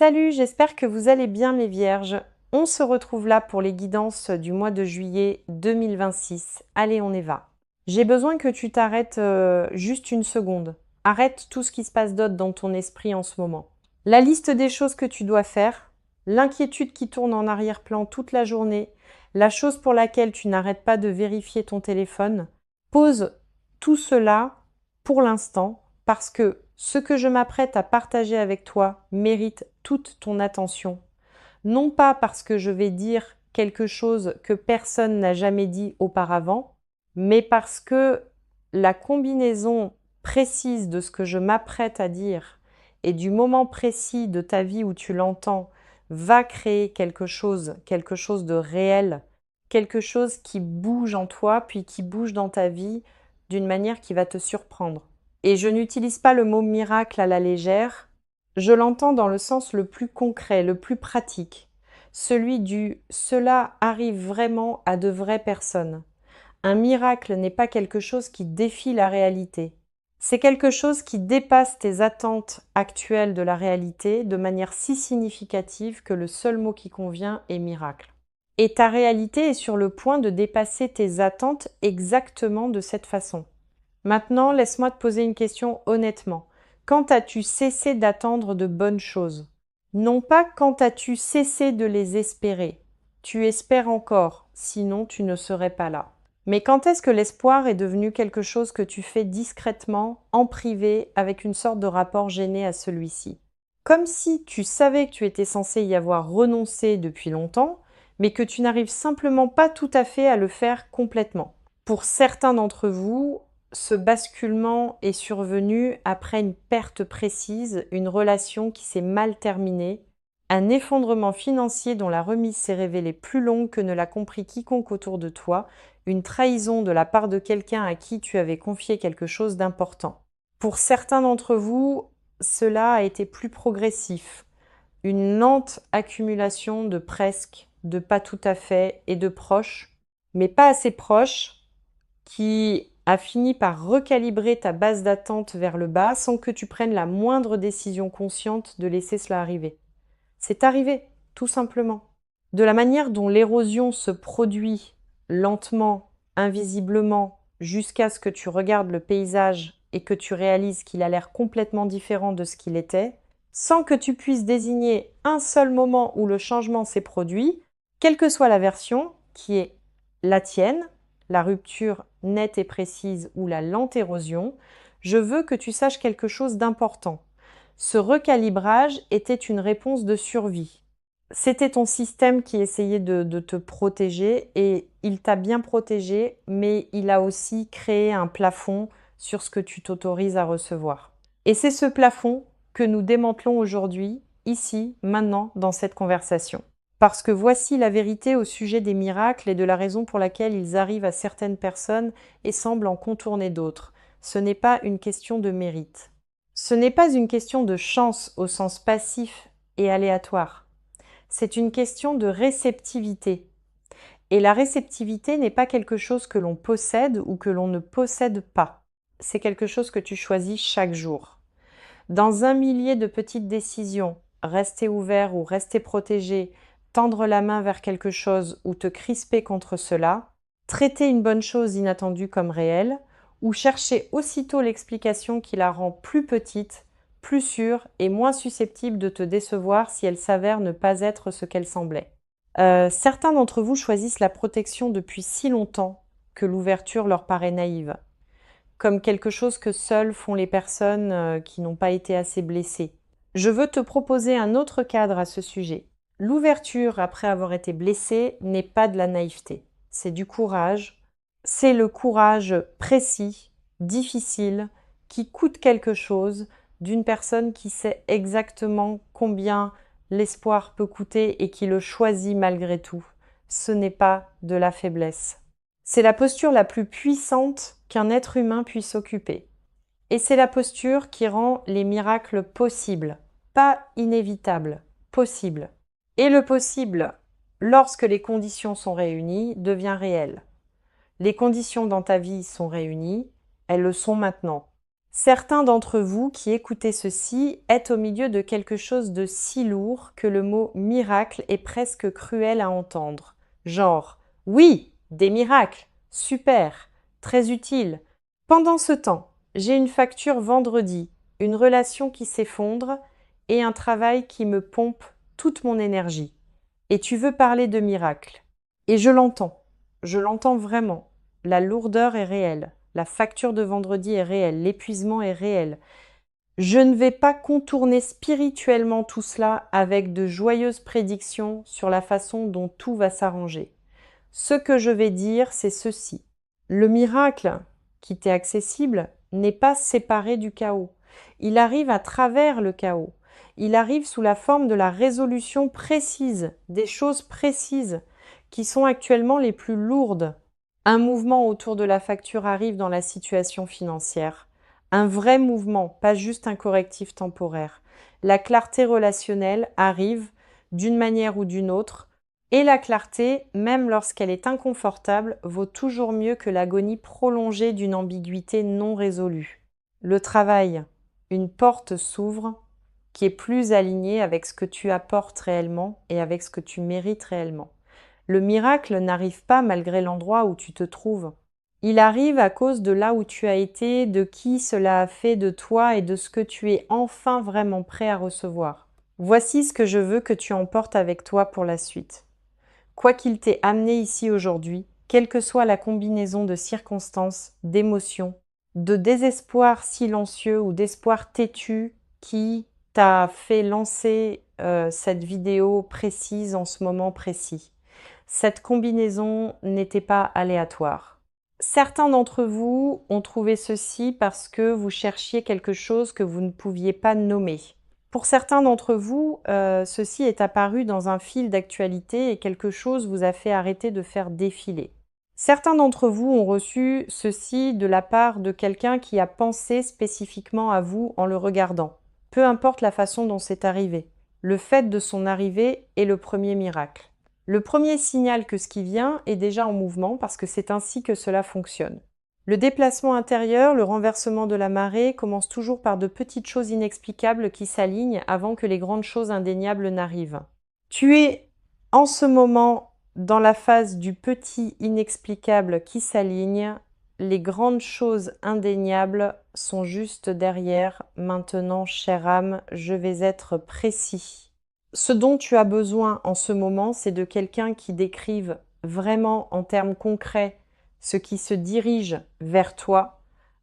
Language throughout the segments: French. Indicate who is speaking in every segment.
Speaker 1: Salut, j'espère que vous allez bien les vierges. On se retrouve là pour les guidances du mois de juillet 2026. Allez, on y va. J'ai besoin que tu t'arrêtes juste une seconde. Arrête tout ce qui se passe d'autre dans ton esprit en ce moment. La liste des choses que tu dois faire, l'inquiétude qui tourne en arrière-plan toute la journée, la chose pour laquelle tu n'arrêtes pas de vérifier ton téléphone, pose tout cela pour l'instant parce que ce que je m'apprête à partager avec toi mérite toute ton attention. Non pas parce que je vais dire quelque chose que personne n'a jamais dit auparavant, mais parce que la combinaison précise de ce que je m'apprête à dire et du moment précis de ta vie où tu l'entends va créer quelque chose de réel, quelque chose qui bouge en toi, puis qui bouge dans ta vie d'une manière qui va te surprendre. Et je n'utilise pas le mot miracle à la légère, je l'entends dans le sens le plus concret, le plus pratique, celui du cela arrive vraiment à de vraies personnes. Un miracle n'est pas quelque chose qui défie la réalité. C'est quelque chose qui dépasse tes attentes actuelles de la réalité de manière si significative que le seul mot qui convient est miracle. Et ta réalité est sur le point de dépasser tes attentes exactement de cette façon. Maintenant, laisse-moi te poser une question honnêtement. Quand as-tu cessé d'attendre de bonnes choses? Non pas quand as-tu cessé de les espérer. Tu espères encore, sinon tu ne serais pas là. Mais quand est-ce que l'espoir est devenu quelque chose que tu fais discrètement, en privé, avec une sorte de rapport gêné à celui-ci? Comme si tu savais que tu étais censé y avoir renoncé depuis longtemps, mais que tu n'arrives simplement pas tout à fait à le faire complètement. Pour certains d'entre vous, ce basculement est survenu après une perte précise, une relation qui s'est mal terminée, un effondrement financier dont la remise s'est révélée plus longue que ne l'a compris quiconque autour de toi, une trahison de la part de quelqu'un à qui tu avais confié quelque chose d'important. Pour certains d'entre vous, cela a été plus progressif, une lente accumulation de presque, de pas tout à fait et de proches, mais pas assez proches, qui a fini par recalibrer ta base d'attente vers le bas sans que tu prennes la moindre décision consciente de laisser cela arriver. C'est arrivé, tout simplement. De la manière dont l'érosion se produit lentement, invisiblement, jusqu'à ce que tu regardes le paysage et que tu réalises qu'il a l'air complètement différent de ce qu'il était, sans que tu puisses désigner un seul moment où le changement s'est produit, quelle que soit la version, qui est la tienne, la rupture nette et précise ou la lente érosion, je veux que tu saches quelque chose d'important. Ce recalibrage était une réponse de survie. C'était ton système qui essayait de te protéger et il t'a bien protégé, mais il a aussi créé un plafond sur ce que tu t'autorises à recevoir. Et c'est ce plafond que nous démantelons aujourd'hui, ici, maintenant, dans cette conversation. Parce que voici la vérité au sujet des miracles et de la raison pour laquelle ils arrivent à certaines personnes et semblent en contourner d'autres. Ce n'est pas une question de mérite. Ce n'est pas une question de chance au sens passif et aléatoire. C'est une question de réceptivité. Et la réceptivité n'est pas quelque chose que l'on possède ou que l'on ne possède pas. C'est quelque chose que tu choisis chaque jour. Dans un millier de petites décisions, rester ouvert ou rester protégé, tendre la main vers quelque chose ou te crisper contre cela, traiter une bonne chose inattendue comme réelle, ou chercher aussitôt l'explication qui la rend plus petite, plus sûre et moins susceptible de te décevoir si elle s'avère ne pas être ce qu'elle semblait. Certains d'entre vous choisissent la protection depuis si longtemps que l'ouverture leur paraît naïve, comme quelque chose que seules font les personnes qui n'ont pas été assez blessées. Je veux te proposer un autre cadre à ce sujet. L'ouverture après avoir été blessé n'est pas de la naïveté, c'est du courage. C'est le courage précis, difficile, qui coûte quelque chose, d'une personne qui sait exactement combien l'espoir peut coûter et qui le choisit malgré tout. Ce n'est pas de la faiblesse. C'est la posture la plus puissante qu'un être humain puisse occuper. Et c'est la posture qui rend les miracles possibles, pas inévitables, possibles. Et le possible, lorsque les conditions sont réunies, devient réel. Les conditions dans ta vie sont réunies, elles le sont maintenant. Certains d'entre vous qui écoutez ceci êtes au milieu de quelque chose de si lourd que le mot miracle est presque cruel à entendre. Genre, oui, des miracles, super, très utile. Pendant ce temps, j'ai une facture vendredi, une relation qui s'effondre et un travail qui me pompe toute mon énergie. Et tu veux parler de miracle. Et je l'entends vraiment. La lourdeur est réelle, la facture de vendredi est réelle, l'épuisement est réel. Je ne vais pas contourner spirituellement tout cela avec de joyeuses prédictions sur la façon dont tout va s'arranger. Ce que je vais dire, c'est ceci. Le miracle qui t'est accessible n'est pas séparé du chaos. Il arrive à travers le chaos. Il arrive sous la forme de la résolution précise, des choses précises, qui sont actuellement les plus lourdes. Un mouvement autour de la facture arrive dans la situation financière. Un vrai mouvement, pas juste un correctif temporaire. La clarté relationnelle arrive d'une manière ou d'une autre, et la clarté, même lorsqu'elle est inconfortable, vaut toujours mieux que l'agonie prolongée d'une ambiguïté non résolue. Le travail, une porte s'ouvre qui est plus alignée avec ce que tu apportes réellement et avec ce que tu mérites réellement. Le miracle n'arrive pas malgré l'endroit où tu te trouves. Il arrive à cause de là où tu as été, de qui cela a fait de toi et de ce que tu es enfin vraiment prêt à recevoir. Voici ce que je veux que tu emportes avec toi pour la suite. Quoi qu'il t'ait amené ici aujourd'hui, quelle que soit la combinaison de circonstances, d'émotions, de désespoir silencieux ou d'espoir têtu qui t'a fait lancer cette vidéo précise en ce moment précis. Cette combinaison n'était pas aléatoire. Certains d'entre vous ont trouvé ceci parce que vous cherchiez quelque chose que vous ne pouviez pas nommer. Pour certains d'entre vous, ceci est apparu dans un fil d'actualité et quelque chose vous a fait arrêter de faire défiler. Certains d'entre vous ont reçu ceci de la part de quelqu'un qui a pensé spécifiquement à vous en le regardant. Peu importe la façon dont c'est arrivé. Le fait de son arrivée est le premier miracle. Le premier signal que ce qui vient est déjà en mouvement parce que c'est ainsi que cela fonctionne. Le déplacement intérieur, le renversement de la marée commence toujours par de petites choses inexplicables qui s'alignent avant que les grandes choses indéniables n'arrivent. Tu es en ce moment dans la phase du petit inexplicable qui s'aligne. Les grandes choses indéniables sont juste derrière. Maintenant, chère âme, je vais être précis. Ce dont tu as besoin en ce moment, c'est de quelqu'un qui décrive vraiment en termes concrets ce qui se dirige vers toi,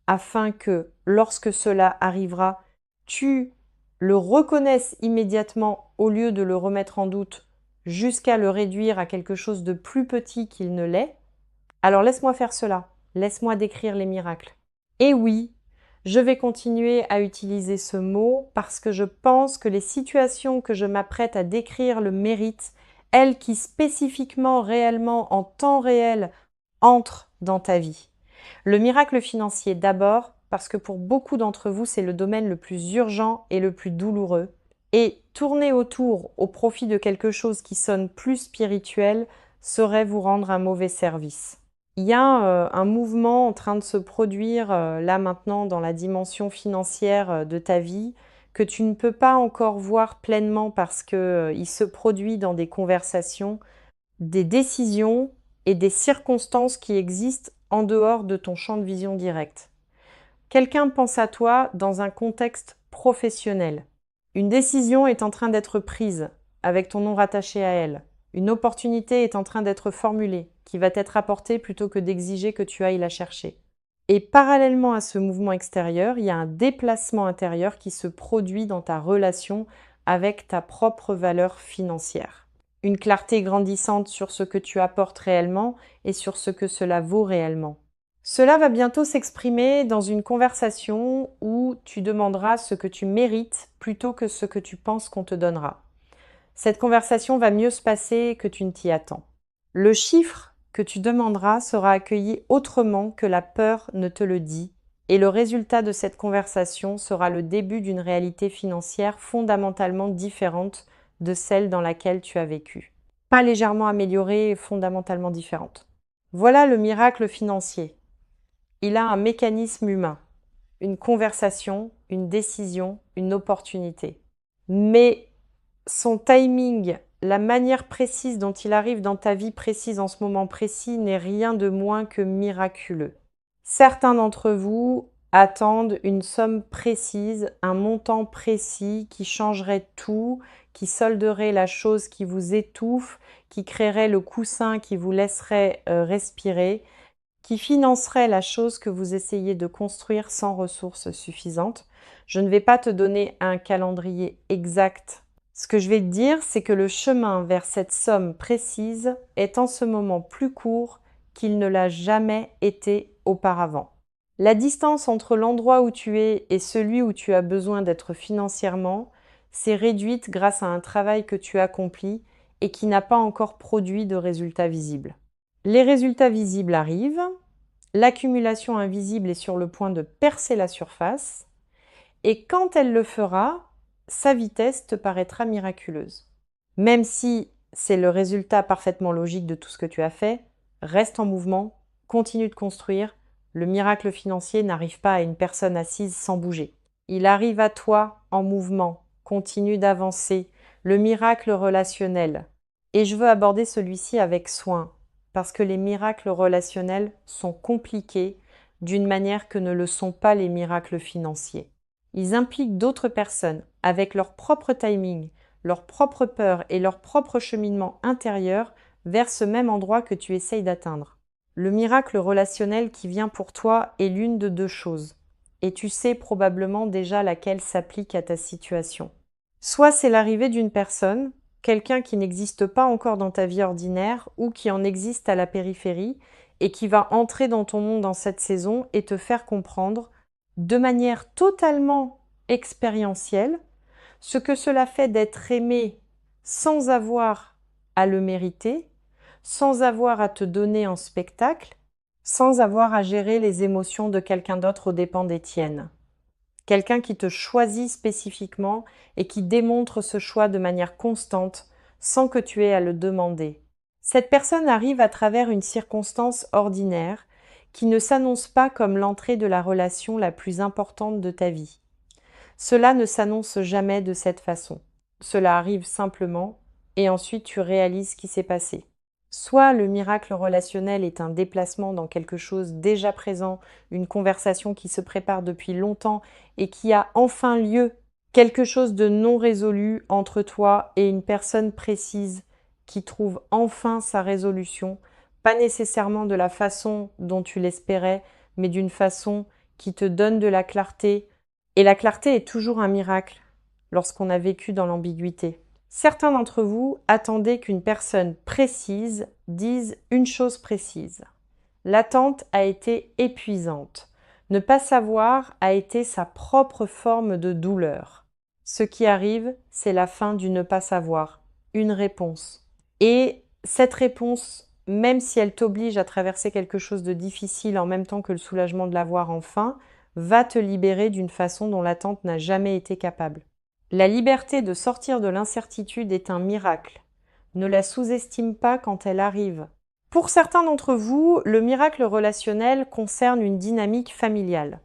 Speaker 1: afin que, lorsque cela arrivera, tu le reconnaisses immédiatement au lieu de le remettre en doute jusqu'à le réduire à quelque chose de plus petit qu'il ne l'est. Alors laisse-moi faire cela, laisse-moi décrire les miracles. Et oui, je vais continuer à utiliser ce mot parce que je pense que les situations que je m'apprête à décrire le méritent, elles qui spécifiquement, réellement, en temps réel, entrent dans ta vie. Le miracle financier d'abord, parce que pour beaucoup d'entre vous, c'est le domaine le plus urgent et le plus douloureux. Et tourner autour au profit de quelque chose qui sonne plus spirituel serait vous rendre un mauvais service. Il y a un mouvement en train de se produire là maintenant dans la dimension financière de ta vie que tu ne peux pas encore voir pleinement parce qu'il se produit dans des conversations, des décisions et des circonstances qui existent en dehors de ton champ de vision direct. Quelqu'un pense à toi dans un contexte professionnel. Une décision est en train d'être prise avec ton nom rattaché à elle. Une opportunité est en train d'être formulée, qui va t'être apportée plutôt que d'exiger que tu ailles la chercher. Et parallèlement à ce mouvement extérieur, il y a un déplacement intérieur qui se produit dans ta relation avec ta propre valeur financière. Une clarté grandissante sur ce que tu apportes réellement et sur ce que cela vaut réellement. Cela va bientôt s'exprimer dans une conversation où tu demanderas ce que tu mérites plutôt que ce que tu penses qu'on te donnera. Cette conversation va mieux se passer que tu ne t'y attends. Le chiffre que tu demanderas sera accueilli autrement que la peur ne te le dit, et le résultat de cette conversation sera le début d'une réalité financière fondamentalement différente de celle dans laquelle tu as vécu. Pas légèrement améliorée, fondamentalement différente. Voilà le miracle financier. Il a un mécanisme humain. une conversation, une décision, une opportunité. Mais son timing, la manière précise dont il arrive dans ta vie précise en ce moment précis n'est rien de moins que miraculeux. Certains d'entre vous attendent une somme précise, un montant précis qui changerait tout, qui solderait la chose qui vous étouffe, qui créerait le coussin qui vous laisserait respirer, qui financerait la chose que vous essayez de construire sans ressources suffisantes. Je ne vais pas te donner un calendrier exact. Ce que je vais te dire, c'est que le chemin vers cette somme précise est en ce moment plus court qu'il ne l'a jamais été auparavant. La distance entre l'endroit où tu es et celui où tu as besoin d'être financièrement s'est réduite grâce à un travail que tu accomplis et qui n'a pas encore produit de résultats visibles. Les résultats visibles arrivent, l'accumulation invisible est sur le point de percer la surface, et quand elle le fera, sa vitesse te paraîtra miraculeuse. Même si c'est le résultat parfaitement logique de tout ce que tu as fait, reste en mouvement, continue de construire. Le miracle financier n'arrive pas à une personne assise sans bouger. Il arrive à toi en mouvement, continue d'avancer. Le miracle relationnel. Et je veux aborder celui-ci avec soin, parce que les miracles relationnels sont compliqués d'une manière que ne le sont pas les miracles financiers. Ils impliquent d'autres personnes avec leur propre timing, leur propre peur et leur propre cheminement intérieur vers ce même endroit que tu essayes d'atteindre. Le miracle relationnel qui vient pour toi est l'une de deux choses, et tu sais probablement déjà laquelle s'applique à ta situation. Soit c'est l'arrivée d'une personne, quelqu'un qui n'existe pas encore dans ta vie ordinaire ou qui en existe à la périphérie et qui va entrer dans ton monde dans cette saison et te faire comprendre de manière totalement expérientielle ce que cela fait d'être aimé sans avoir à le mériter, sans avoir à te donner en spectacle, sans avoir à gérer les émotions de quelqu'un d'autre aux dépens des tiennes. Quelqu'un qui te choisit spécifiquement et qui démontre ce choix de manière constante sans que tu aies à le demander. Cette personne arrive à travers une circonstance ordinaire qui ne s'annonce pas comme l'entrée de la relation la plus importante de ta vie. Cela ne s'annonce jamais de cette façon. Cela arrive simplement et ensuite tu réalises ce qui s'est passé. Soit le miracle relationnel est un déplacement dans quelque chose déjà présent, une conversation qui se prépare depuis longtemps et qui a enfin lieu, quelque chose de non résolu entre toi et une personne précise qui trouve enfin sa résolution, pas nécessairement de la façon dont tu l'espérais, mais d'une façon qui te donne de la clarté. Et la clarté est toujours un miracle lorsqu'on a vécu dans l'ambiguïté. Certains d'entre vous attendaient qu'une personne précise dise une chose précise. L'attente a été épuisante. Ne pas savoir a été sa propre forme de douleur. Ce qui arrive, c'est la fin du ne pas savoir, une réponse. Et cette réponse, même si elle t'oblige à traverser quelque chose de difficile en même temps que le soulagement de l'avoir enfin, va te libérer d'une façon dont l'attente n'a jamais été capable. La liberté de sortir de l'incertitude est un miracle. Ne la sous-estime pas quand elle arrive. Pour certains d'entre vous, le miracle relationnel concerne une dynamique familiale.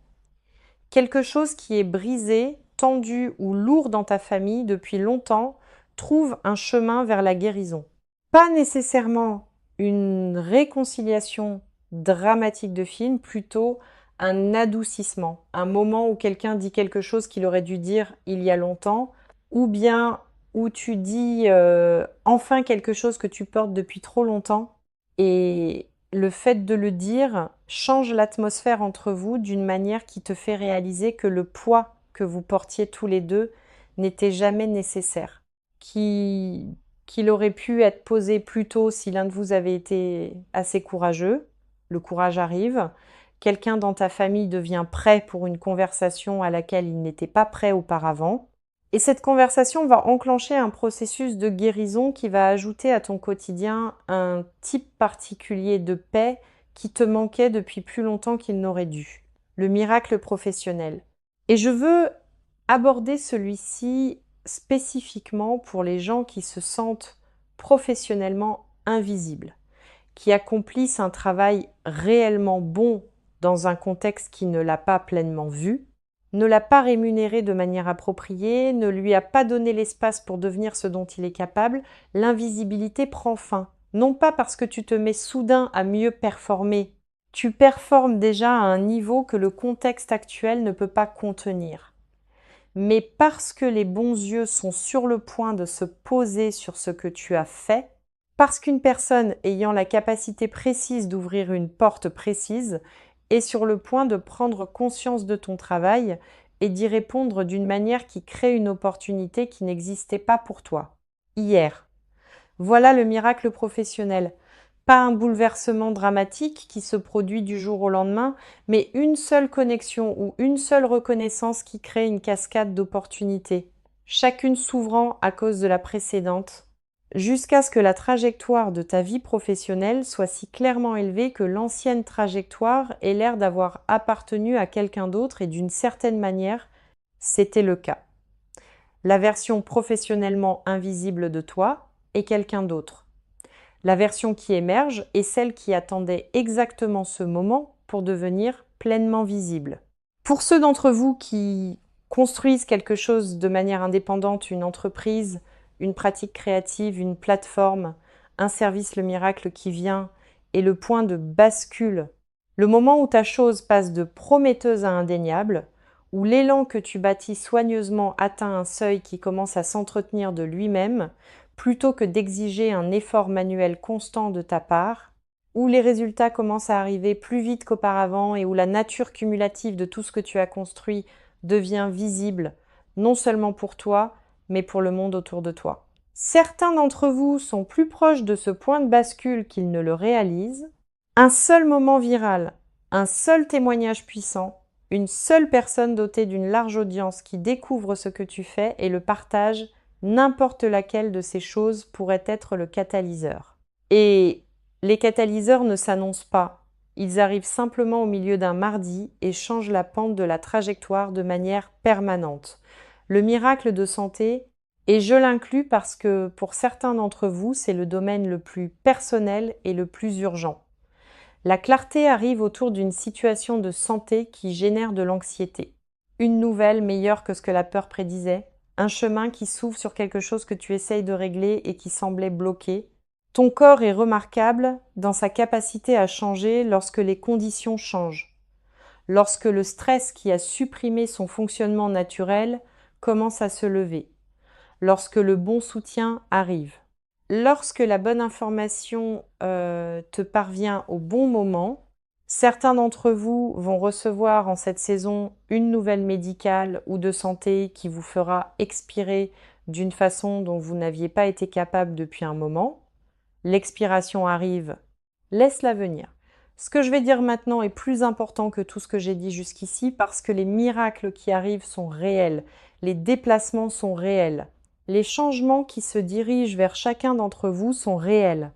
Speaker 1: Quelque chose qui est brisé, tendu ou lourd dans ta famille depuis longtemps trouve un chemin vers la guérison. Pas nécessairement une réconciliation dramatique de film, plutôt un adoucissement, un moment où quelqu'un dit quelque chose qu'il aurait dû dire il y a longtemps, ou bien où tu dis enfin quelque chose que tu portes depuis trop longtemps, et le fait de le dire change l'atmosphère entre vous d'une manière qui te fait réaliser que le poids que vous portiez tous les deux n'était jamais nécessaire, qu'il aurait pu être posé plus tôt si l'un de vous avait été assez courageux. Le courage arrive. Quelqu'un dans ta famille devient prêt pour une conversation à laquelle il n'était pas prêt auparavant. Et cette conversation va enclencher un processus de guérison qui va ajouter à ton quotidien un type particulier de paix qui te manquait depuis plus longtemps qu'il n'aurait dû. Le miracle professionnel. Et je veux aborder celui-ci spécifiquement pour les gens qui se sentent professionnellement invisibles, qui accomplissent un travail réellement bon dans un contexte qui ne l'a pas pleinement vu, ne l'a pas rémunéré de manière appropriée, ne lui a pas donné l'espace pour devenir ce dont il est capable, l'invisibilité prend fin. Non pas parce que tu te mets soudain à mieux performer, tu performes déjà à un niveau que le contexte actuel ne peut pas contenir. Mais parce que les bons yeux sont sur le point de se poser sur ce que tu as fait, parce qu'une personne ayant la capacité précise d'ouvrir une porte précise est sur le point de prendre conscience de ton travail et d'y répondre d'une manière qui crée une opportunité qui n'existait pas pour toi. Hier. Voilà le miracle professionnel. Pas un bouleversement dramatique qui se produit du jour au lendemain, mais une seule connexion ou une seule reconnaissance qui crée une cascade d'opportunités, chacune s'ouvrant à cause de la précédente, jusqu'à ce que la trajectoire de ta vie professionnelle soit si clairement élevée que l'ancienne trajectoire ait l'air d'avoir appartenu à quelqu'un d'autre et d'une certaine manière, c'était le cas. La version professionnellement invisible de toi est quelqu'un d'autre. La version qui émerge est celle qui attendait exactement ce moment pour devenir pleinement visible. Pour ceux d'entre vous qui construisent quelque chose de manière indépendante, une entreprise, une pratique créative, une plateforme, un service Le Miracle qui vient et le point de bascule, le moment où ta chose passe de prometteuse à indéniable, où l'élan que tu bâtis soigneusement atteint un seuil qui commence à s'entretenir de lui-même, plutôt que d'exiger un effort manuel constant de ta part, où les résultats commencent à arriver plus vite qu'auparavant et où la nature cumulative de tout ce que tu as construit devient visible, non seulement pour toi, mais pour le monde autour de toi. Certains d'entre vous sont plus proches de ce point de bascule qu'ils ne le réalisent. Un seul moment viral, un seul témoignage puissant, une seule personne dotée d'une large audience qui découvre ce que tu fais et le partage, n'importe laquelle de ces choses pourrait être le catalyseur. Et les catalyseurs ne s'annoncent pas. Ils arrivent simplement au milieu d'un mardi et changent la pente de la trajectoire de manière permanente. Le miracle de santé, et je l'inclus parce que pour certains d'entre vous, c'est le domaine le plus personnel et le plus urgent. La clarté arrive autour d'une situation de santé qui génère de l'anxiété. Une nouvelle meilleure que ce que la peur prédisait, un chemin qui s'ouvre sur quelque chose que tu essayes de régler et qui semblait bloqué. Ton corps est remarquable dans sa capacité à changer lorsque les conditions changent, lorsque le stress qui a supprimé son fonctionnement naturel commence à se lever, lorsque le bon soutien arrive. Lorsque la bonne information te parvient au bon moment, certains d'entre vous vont recevoir en cette saison une nouvelle médicale ou de santé qui vous fera expirer d'une façon dont vous n'aviez pas été capable depuis un moment. L'expiration arrive, laisse-la venir. Ce que je vais dire maintenant est plus important que tout ce que j'ai dit jusqu'ici parce que les miracles qui arrivent sont réels, les déplacements sont réels. Les changements qui se dirigent vers chacun d'entre vous sont réels.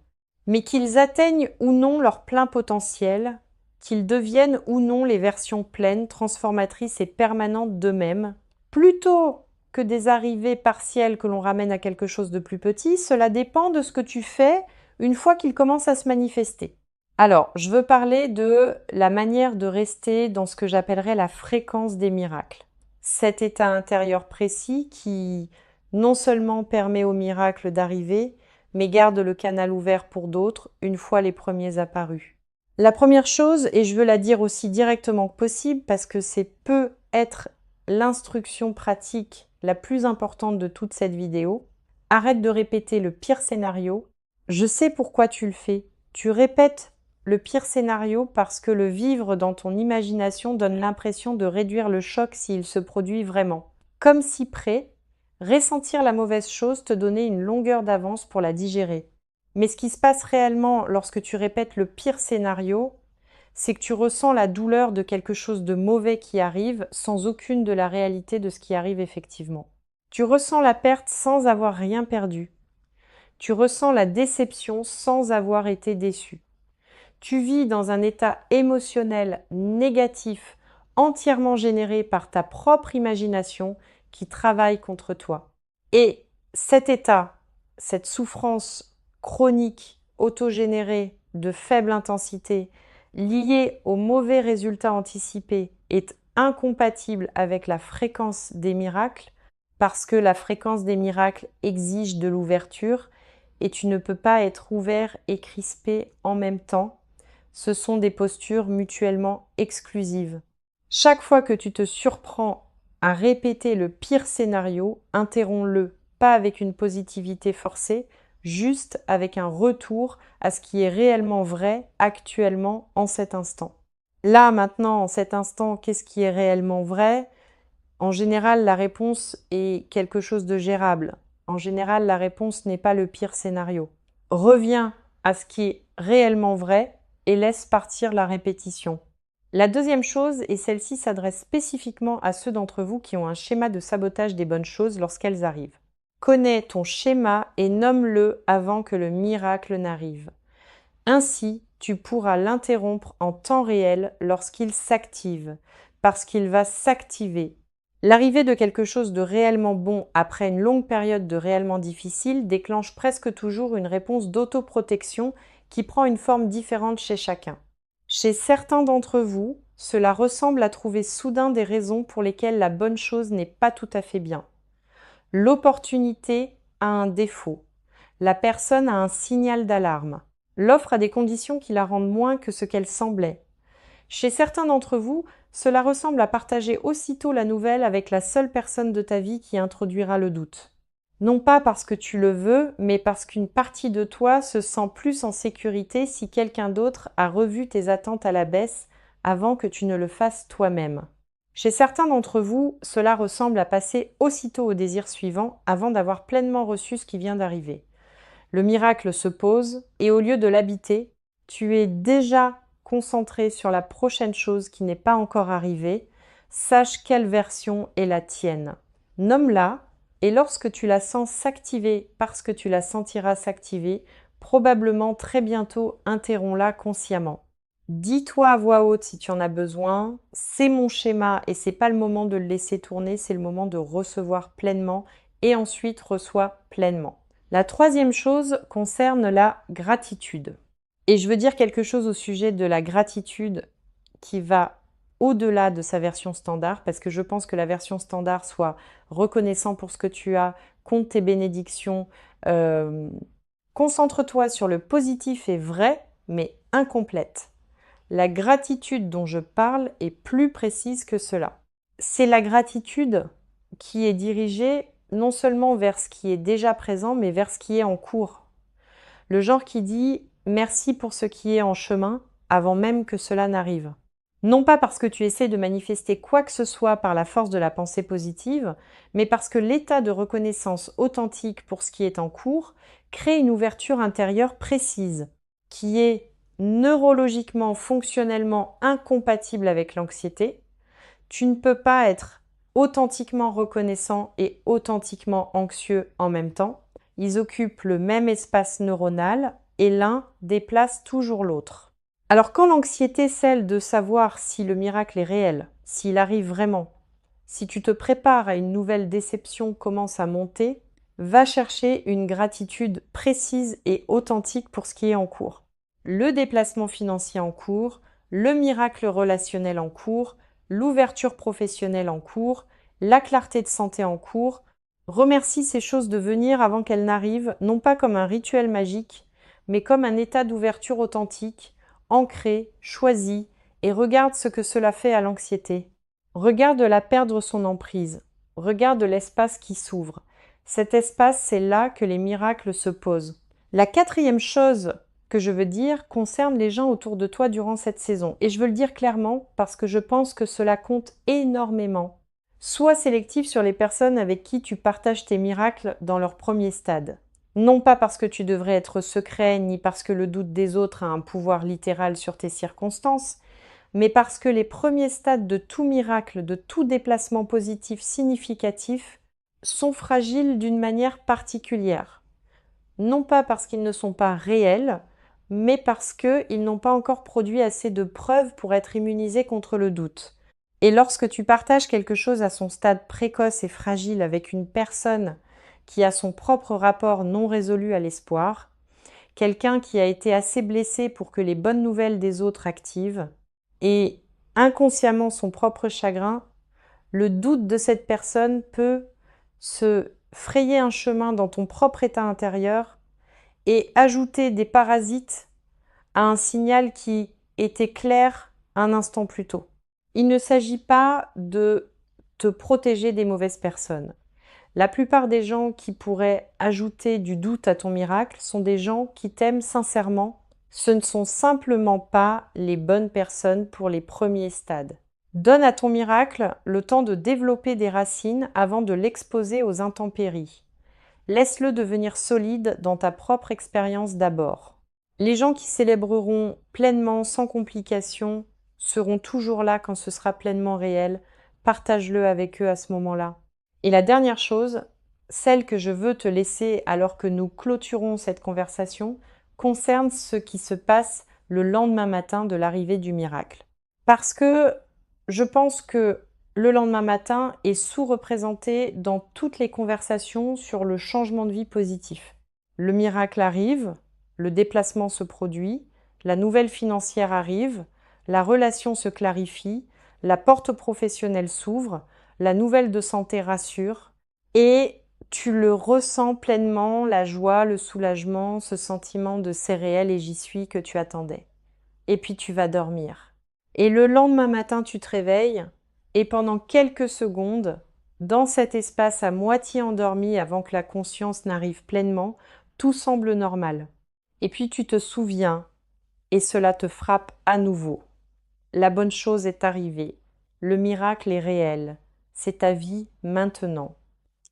Speaker 1: Mais qu'ils atteignent ou non leur plein potentiel, qu'ils deviennent ou non les versions pleines, transformatrices et permanentes d'eux-mêmes, plutôt que des arrivées partielles que l'on ramène à quelque chose de plus petit, cela dépend de ce que tu fais une fois qu'ils commencent à se manifester. Alors, je veux parler de la manière de rester dans ce que j'appellerais la fréquence des miracles. Cet état intérieur précis qui non seulement permet aux miracles d'arriver, mais garde le canal ouvert pour d'autres une fois les premiers apparus. La première chose, et je veux la dire aussi directement que possible parce que c'est peut être l'instruction pratique la plus importante de toute cette vidéo, arrête de répéter le pire scénario. Je sais pourquoi tu le fais. Tu répètes le pire scénario parce que le vivre dans ton imagination donne l'impression de réduire le choc s'il se produit vraiment. Comme si prêt, ressentir la mauvaise chose te donnait une longueur d'avance pour la digérer. Mais ce qui se passe réellement lorsque tu répètes le pire scénario, c'est que tu ressens la douleur de quelque chose de mauvais qui arrive sans aucune de la réalité de ce qui arrive effectivement. Tu ressens la perte sans avoir rien perdu. Tu ressens la déception sans avoir été déçu. Tu vis dans un état émotionnel négatif, entièrement généré par ta propre imagination qui travaille contre toi. Et cet état, cette souffrance chronique, autogénérée, de faible intensité, lié aux mauvais résultats anticipés est incompatible avec la fréquence des miracles parce que la fréquence des miracles exige de l'ouverture et tu ne peux pas être ouvert et crispé en même temps. Ce sont des postures mutuellement exclusives. Chaque fois que tu te surprends à répéter le pire scénario, interromps-le, pas avec une positivité forcée, juste avec un retour à ce qui est réellement vrai actuellement en cet instant. Là, maintenant, en cet instant, qu'est-ce qui est réellement vrai? En général, la réponse est quelque chose de gérable. En général, la réponse n'est pas le pire scénario. Reviens à ce qui est réellement vrai et laisse partir la répétition. La deuxième chose, et celle-ci s'adresse spécifiquement à ceux d'entre vous qui ont un schéma de sabotage des bonnes choses lorsqu'elles arrivent. Connais ton schéma et nomme-le avant que le miracle n'arrive. Ainsi, tu pourras l'interrompre en temps réel lorsqu'il s'active, parce qu'il va s'activer. L'arrivée de quelque chose de réellement bon après une longue période de réellement difficile déclenche presque toujours une réponse d'autoprotection qui prend une forme différente chez chacun. Chez certains d'entre vous, cela ressemble à trouver soudain des raisons pour lesquelles la bonne chose n'est pas tout à fait bien. L'opportunité a un défaut. La personne a un signal d'alarme. L'offre a des conditions qui la rendent moins que ce qu'elle semblait. Chez certains d'entre vous, cela ressemble à partager aussitôt la nouvelle avec la seule personne de ta vie qui introduira le doute. Non pas parce que tu le veux, mais parce qu'une partie de toi se sent plus en sécurité si quelqu'un d'autre a revu tes attentes à la baisse avant que tu ne le fasses toi-même. Chez certains d'entre vous, cela ressemble à passer aussitôt au désir suivant avant d'avoir pleinement reçu ce qui vient d'arriver. Le miracle se pose et au lieu de l'habiter, tu es déjà concentré sur la prochaine chose qui n'est pas encore arrivée. Sache quelle version est la tienne. Nomme-la et lorsque tu la sens s'activer parce que tu la sentiras s'activer, probablement très bientôt interromps-la consciemment. Dis-toi à voix haute si tu en as besoin, c'est mon schéma et c'est pas le moment de le laisser tourner, c'est le moment de recevoir pleinement et ensuite reçois pleinement. La troisième chose concerne la gratitude. Et je veux dire quelque chose au sujet de la gratitude qui va au-delà de sa version standard, parce que je pense que la version standard soit reconnaissant pour ce que tu as, compte tes bénédictions, concentre-toi sur le positif et vrai, mais incomplète. La gratitude dont je parle est plus précise que cela. C'est la gratitude qui est dirigée non seulement vers ce qui est déjà présent, mais vers ce qui est en cours. Le genre qui dit « merci pour ce qui est en chemin » avant même que cela n'arrive. Non pas parce que tu essaies de manifester quoi que ce soit par la force de la pensée positive, mais parce que l'état de reconnaissance authentique pour ce qui est en cours crée une ouverture intérieure précise, qui est neurologiquement, fonctionnellement incompatible avec l'anxiété. Tu ne peux pas être authentiquement reconnaissant et authentiquement anxieux en même temps. Ils occupent le même espace neuronal et l'un déplace toujours l'autre. Alors quand l'anxiété, celle de savoir si le miracle est réel, s'il arrive vraiment, si tu te prépares à une nouvelle déception commence à monter, va chercher une gratitude précise et authentique pour ce qui est en cours. Le déplacement financier en cours, le miracle relationnel en cours, l'ouverture professionnelle en cours, la clarté de santé en cours. Remercie ces choses de venir avant qu'elles n'arrivent, non pas comme un rituel magique, mais comme un état d'ouverture authentique, ancré, choisi, et regarde ce que cela fait à l'anxiété. Regarde-la perdre son emprise. Regarde l'espace qui s'ouvre. Cet espace, c'est là que les miracles se posent. La quatrième chose que je veux dire concerne les gens autour de toi durant cette saison. Et je veux le dire clairement parce que je pense que cela compte énormément. Sois sélectif sur les personnes avec qui tu partages tes miracles dans leur premier stade. Non pas parce que tu devrais être secret, ni parce que le doute des autres a un pouvoir littéral sur tes circonstances, mais parce que les premiers stades de tout miracle, de tout déplacement positif significatif, sont fragiles d'une manière particulière. Non pas parce qu'ils ne sont pas réels, mais parce qu'ils n'ont pas encore produit assez de preuves pour être immunisés contre le doute. Et lorsque tu partages quelque chose à son stade précoce et fragile avec une personne qui a son propre rapport non résolu à l'espoir, quelqu'un qui a été assez blessé pour que les bonnes nouvelles des autres activent, et inconsciemment son propre chagrin, le doute de cette personne peut se frayer un chemin dans ton propre état intérieur et ajouter des parasites à un signal qui était clair un instant plus tôt. Il ne s'agit pas de te protéger des mauvaises personnes. La plupart des gens qui pourraient ajouter du doute à ton miracle sont des gens qui t'aiment sincèrement. Ce ne sont simplement pas les bonnes personnes pour les premiers stades. Donne à ton miracle le temps de développer des racines avant de l'exposer aux intempéries. Laisse-le devenir solide dans ta propre expérience d'abord. Les gens qui célébreront pleinement, sans complications, seront toujours là quand ce sera pleinement réel. Partage-le avec eux à ce moment-là. Et la dernière chose, celle que je veux te laisser alors que nous clôturons cette conversation, concerne ce qui se passe le lendemain matin de l'arrivée du miracle. Parce que je pense que le lendemain matin est sous-représenté dans toutes les conversations sur le changement de vie positif. Le miracle arrive, le déplacement se produit, la nouvelle financière arrive, la relation se clarifie, la porte professionnelle s'ouvre, la nouvelle de santé rassure et tu le ressens pleinement, la joie, le soulagement, ce sentiment de c'est réel et j'y suis que tu attendais. Et puis tu vas dormir. Et le lendemain matin, tu te réveilles et pendant quelques secondes, dans cet espace à moitié endormi avant que la conscience n'arrive pleinement, tout semble normal. Et puis tu te souviens et cela te frappe à nouveau. La bonne chose est arrivée. Le miracle est réel. C'est ta vie maintenant.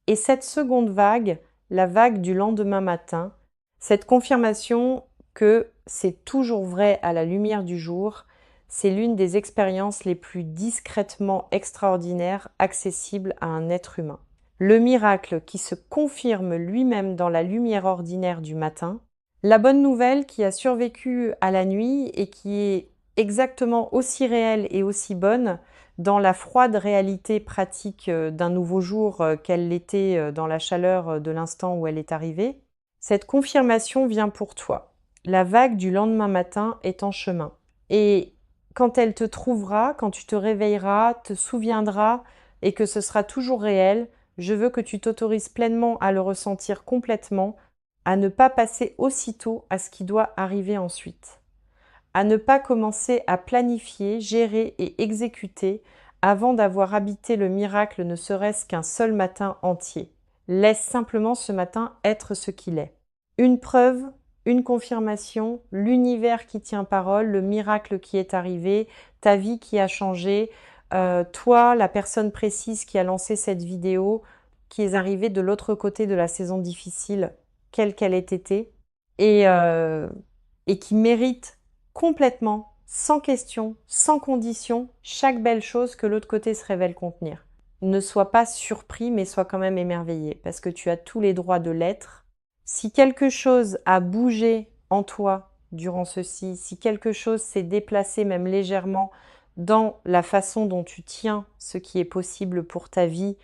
Speaker 1: Et cette seconde vague, la vague du lendemain matin, cette confirmation que c'est toujours vrai à la lumière du jour, c'est l'une des expériences les plus discrètement extraordinaires accessibles à un être humain. Le miracle qui se confirme lui-même dans la lumière ordinaire du matin, la bonne nouvelle qui a survécu à la nuit et qui est exactement aussi réelle et aussi bonne dans la froide réalité pratique d'un nouveau jour qu'elle l'était dans la chaleur de l'instant où elle est arrivée, cette confirmation vient pour toi. La vague du lendemain matin est en chemin. Et quand elle te trouvera, quand tu te réveilleras, te souviendras et que ce sera toujours réel, je veux que tu t'autorises pleinement à le ressentir complètement, à ne pas passer aussitôt à ce qui doit arriver ensuite. À ne pas commencer à planifier, gérer et exécuter avant d'avoir habité le miracle ne serait-ce qu'un seul matin entier. Laisse simplement ce matin être ce qu'il est. Une preuve, une confirmation, l'univers qui tient parole, le miracle qui est arrivé, ta vie qui a changé, toi, la personne précise qui a lancé cette vidéo, qui est arrivée de l'autre côté de la saison difficile, quelle qu'elle ait été, et qui mérite complètement, sans question, sans condition, chaque belle chose que l'autre côté se révèle contenir. Ne sois pas surpris, mais sois quand même émerveillé, parce que tu as tous les droits de l'être. Si quelque chose a bougé en toi durant ceci, si quelque chose s'est déplacé même légèrement dans la façon dont tu tiens ce qui est possible pour ta vie,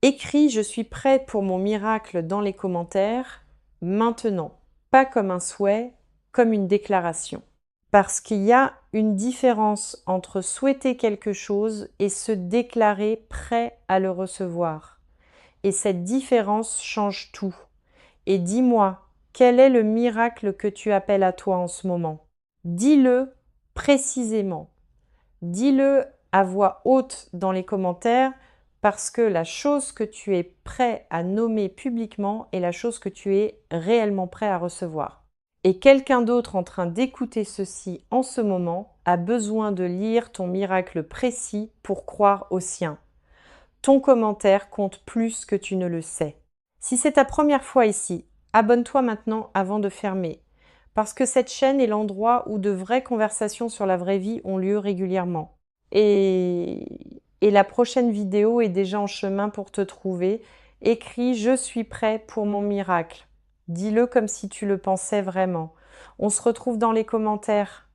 Speaker 1: écris « Je suis prête pour mon miracle » dans les commentaires, maintenant, pas comme un souhait, comme une déclaration. Parce qu'il y a une différence entre souhaiter quelque chose et se déclarer prêt à le recevoir. Et cette différence change tout. Et dis-moi, quel est le miracle que tu appelles à toi en ce moment? Dis-le précisément. Dis-le à voix haute dans les commentaires parce que la chose que tu es prêt à nommer publiquement est la chose que tu es réellement prêt à recevoir. Et quelqu'un d'autre en train d'écouter ceci en ce moment a besoin de lire ton miracle précis pour croire au sien. Ton commentaire compte plus que tu ne le sais. Si c'est ta première fois ici, abonne-toi maintenant avant de fermer, parce que cette chaîne est l'endroit où de vraies conversations sur la vraie vie ont lieu régulièrement. Et la prochaine vidéo est déjà en chemin pour te trouver. Écris « Je suis prêt pour mon miracle ». Dis-le comme si tu le pensais vraiment. On se retrouve dans les commentaires.